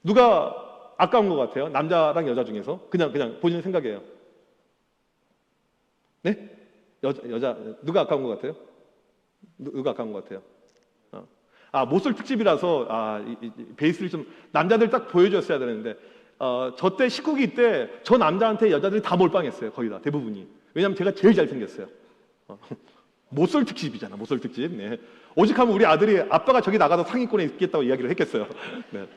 누가 아까운 것 같아요? 남자랑 여자 중에서? 그냥 본인 생각이에요. 네? 여자 누가 아까운 것 같아요? 누가 아까운 것 같아요? 모쏠 특집이라서 베이스를 좀 남자들 딱 보여줬어야 되는데 저 때 19기 때 저 남자한테 여자들이 다 몰빵했어요. 거의 다 대부분이. 왜냐면 제가 제일 잘생겼어요. 모쏠 특집이잖아. 모쏠 특집. 네. 오직하면 우리 아들이 아빠가 저기 나가서 상위권에 있겠다고 이야기를 했겠어요. 네.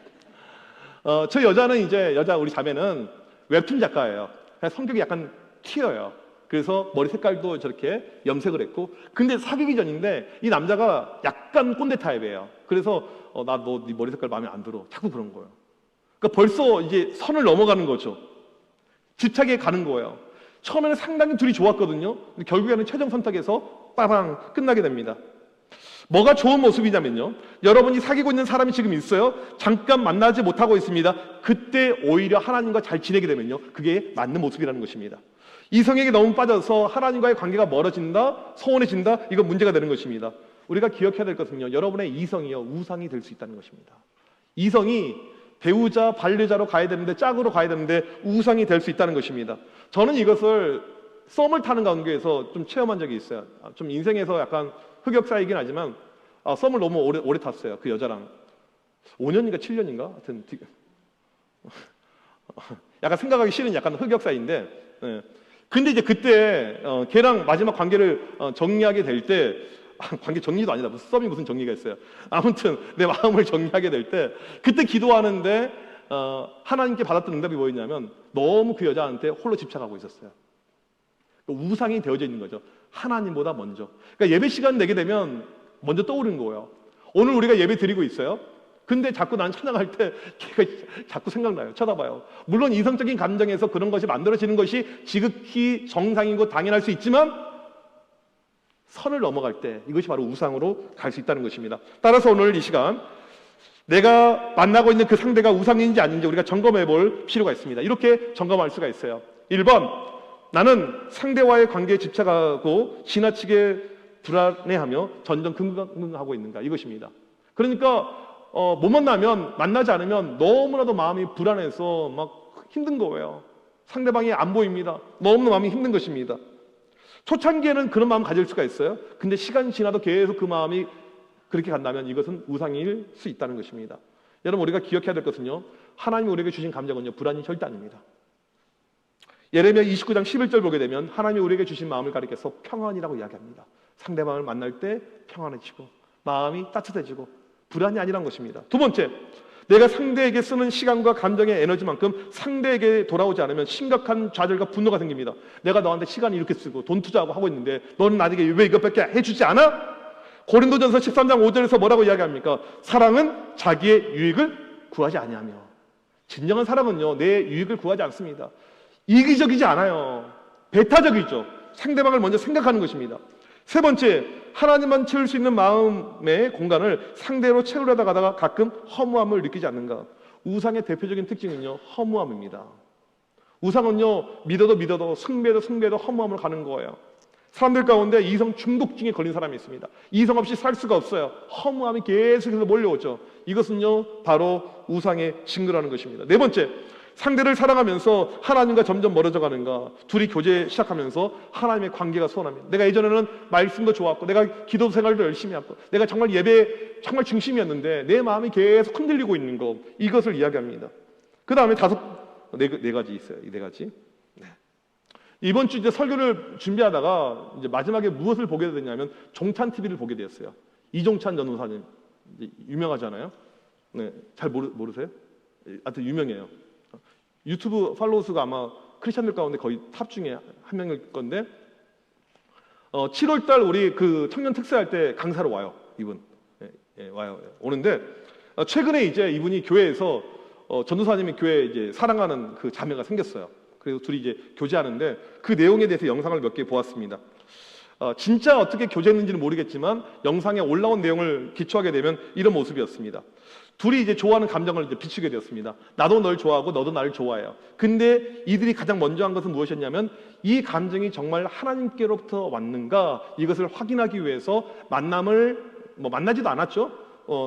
저 여자는 이제 우리 자매는 웹툰 작가예요. 성격이 약간 튀어요. 그래서 머리 색깔도 저렇게 염색을 했고, 근데 사귀기 전인데 이 남자가 약간 꼰대 타입이에요. 그래서 나 너 네 머리 색깔 마음에 안 들어. 자꾸 그런 거예요. 그러니까 벌써 이제 선을 넘어가는 거죠. 집착에 가는 거예요. 처음에는 상당히 둘이 좋았거든요. 근데 결국에는 최종 선택에서 빠방 끝나게 됩니다. 뭐가 좋은 모습이냐면요, 여러분이 사귀고 있는 사람이 지금 있어요. 잠깐 만나지 못하고 있습니다. 그때 오히려 하나님과 잘 지내게 되면요, 그게 맞는 모습이라는 것입니다. 이성에게 너무 빠져서 하나님과의 관계가 멀어진다, 소원해진다, 이건 문제가 되는 것입니다. 우리가 기억해야 될 것은요, 여러분의 이성이요, 우상이 될 수 있다는 것입니다. 이성이 배우자, 반려자로 가야 되는데, 짝으로 가야 되는데 우상이 될 수 있다는 것입니다. 저는 이것을 썸을 타는 관계에서 좀 체험한 적이 있어요. 좀 인생에서 약간 흑역사이긴 하지만 썸을 너무 오래 탔어요. 그 여자랑 5년인가 7년인가 하여튼 약간 생각하기 싫은 약간 흑역사인데, 네. 근데 이제 그때 걔랑 마지막 관계를 정리하게 될 때, 관계 정리도 아니다. 무슨 썸이 무슨 정리가 있어요. 아무튼 내 마음을 정리하게 될 때, 그때 기도하는데 하나님께 받았던 응답이 뭐였냐면, 너무 그 여자한테 홀로 집착하고 있었어요. 우상이 되어져 있는 거죠. 하나님보다 먼저. 그러니까 예배 시간 내게 되면 먼저 떠오르는 거예요. 오늘 우리가 예배 드리고 있어요. 근데 자꾸 난 찬양할 때 걔가 자꾸 생각나요. 쳐다봐요. 물론 이성적인 감정에서 그런 것이 만들어지는 것이 지극히 정상이고 당연할 수 있지만, 선을 넘어갈 때 이것이 바로 우상으로 갈 수 있다는 것입니다. 따라서 오늘 이 시간 내가 만나고 있는 그 상대가 우상인지 아닌지 우리가 점검해 볼 필요가 있습니다. 이렇게 점검할 수가 있어요. 1번, 나는 상대와의 관계에 집착하고 지나치게 불안해하며 전전긍긍하고 있는가, 이것입니다. 그러니까 못 만나면, 만나지 않으면 너무나도 마음이 불안해서 막 힘든 거예요. 상대방이 안 보입니다. 너무나 마음이 힘든 것입니다. 초창기에는 그런 마음 가질 수가 있어요. 근데 시간이 지나도 계속 그 마음이 그렇게 간다면 이것은 우상일 수 있다는 것입니다. 여러분, 우리가 기억해야 될 것은요, 하나님이 우리에게 주신 감정은요, 불안이 절대 아닙니다. 예레미야 29장 11절 보게 되면 하나님이 우리에게 주신 마음을 가리켜서 평안이라고 이야기합니다. 상대방을 만날 때 평안해지고 마음이 따뜻해지고 불안이 아니란 것입니다. 두 번째, 내가 상대에게 쓰는 시간과 감정의 에너지만큼 상대에게 돌아오지 않으면 심각한 좌절과 분노가 생깁니다. 내가 너한테 시간을 이렇게 쓰고 돈 투자하고 하고 있는데 너는 나에게 왜 이것밖에 해주지 않아? 고린도전서 13장 5절에서 뭐라고 이야기합니까? 사랑은 자기의 유익을 구하지 아니하며. 진정한 사랑은요, 내 유익을 구하지 않습니다. 이기적이지 않아요. 배타적이죠. 상대방을 먼저 생각하는 것입니다. 세 번째, 하나님만 채울 수 있는 마음의 공간을 상대로 채우려다 가다가 가끔 허무함을 느끼지 않는가. 우상의 대표적인 특징은요, 허무함입니다. 우상은요, 믿어도 숭배해도 허무함을 가는 거예요. 사람들 가운데 이성 중독증에 걸린 사람이 있습니다. 이성 없이 살 수가 없어요. 허무함이 계속해서 몰려오죠. 이것은요, 바로 우상의 징조라는 것입니다. 네 번째, 상대를 사랑하면서 하나님과 점점 멀어져 가는가. 둘이 교제 시작하면서 하나님의 관계가 소원합니다. 내가 예전에는 말씀도 좋았고, 내가 기도 생활도 열심히 했고, 내가 정말 예배 정말 중심이었는데 내 마음이 계속 흔들리고 있는 것, 이것을 이야기합니다. 그 다음에 네 가지 있어요. 이 네 가지. 네. 이번 주 이제 설교를 준비하다가 이제 마지막에 무엇을 보게 되냐면 종찬 TV를 보게 되었어요. 이종찬 전도사님, 유명하잖아요. 네, 잘 모르세요? 하여튼 유명해요. 유튜브 팔로워 수가 아마 크리스찬들 가운데 거의 탑 중에 한 명일 건데, 7월달 우리 그 청년 특세할 때 강사로 와요. 이분 와요. 오는데 최근에 이제 이분이 교회에서 전도사님이 교회에 이제 사랑하는 그 자매가 생겼어요. 그래서 둘이 이제 교제하는데 그 내용에 대해서 영상을 몇 개 보았습니다. 진짜 어떻게 교제했는지는 모르겠지만 영상에 올라온 내용을 기초하게 되면 이런 모습이었습니다. 둘이 이제 좋아하는 감정을 이제 비추게 되었습니다. 나도 널 좋아하고 너도 나를 좋아해요. 근데 이들이 가장 먼저 한 것은 무엇이었냐면 이 감정이 정말 하나님께로부터 왔는가 이것을 확인하기 위해서 만남을 만나지도 않았죠.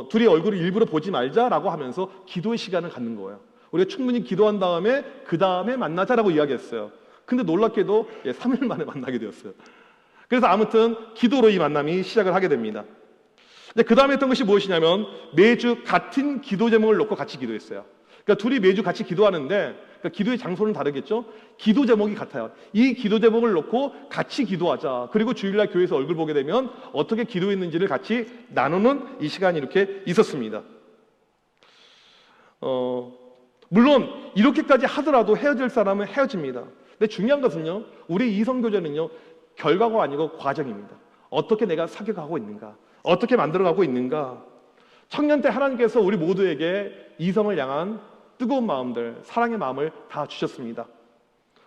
둘이 얼굴을 일부러 보지 말자라고 하면서 기도의 시간을 갖는 거예요. 우리가 충분히 기도한 다음에 그 다음에 만나자라고 이야기했어요. 근데 놀랍게도 3일 만에 만나게 되었어요. 그래서 아무튼 기도로 이 만남이 시작을 하게 됩니다. 그 다음에 했던 것이 무엇이냐면 매주 같은 기도 제목을 놓고 같이 기도했어요. 그러니까 둘이 매주 같이 기도하는데 그러니까 기도의 장소는 다르겠죠. 기도 제목이 같아요. 이 기도 제목을 놓고 같이 기도하자. 그리고 주일날 교회에서 얼굴 보게 되면 어떻게 기도했는지를 같이 나누는 이 시간이 이렇게 있었습니다. 물론 이렇게까지 하더라도 헤어질 사람은 헤어집니다. 근데 중요한 것은요, 우리 이성교제는요 결과가 아니고 과정입니다. 어떻게 내가 사귀어가고 있는가, 어떻게 만들어가고 있는가. 청년 때 하나님께서 우리 모두에게 이성을 향한 뜨거운 마음들, 사랑의 마음을 다 주셨습니다.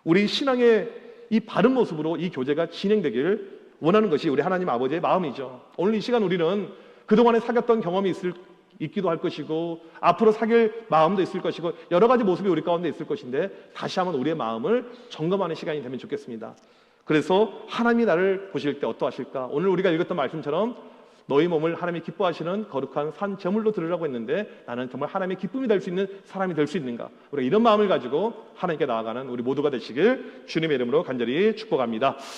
우리 신앙의 이 바른 모습으로 이 교제가 진행되기를 원하는 것이 우리 하나님 아버지의 마음이죠. 오늘 이 시간 우리는 그동안에 사귀었던 경험이 있기도 할 것이고 앞으로 사귈 마음도 있을 것이고 여러 가지 모습이 우리 가운데 있을 것인데 다시 한번 우리의 마음을 점검하는 시간이 되면 좋겠습니다. 그래서 하나님이 나를 보실 때 어떠하실까? 오늘 우리가 읽었던 말씀처럼 너희 몸을 하나님이 기뻐하시는 거룩한 산 제물로 드리라고 했는데 나는 정말 하나님의 기쁨이 될 수 있는 사람이 될 수 있는가? 우리가 이런 마음을 가지고 하나님께 나아가는 우리 모두가 되시길 주님의 이름으로 간절히 축복합니다.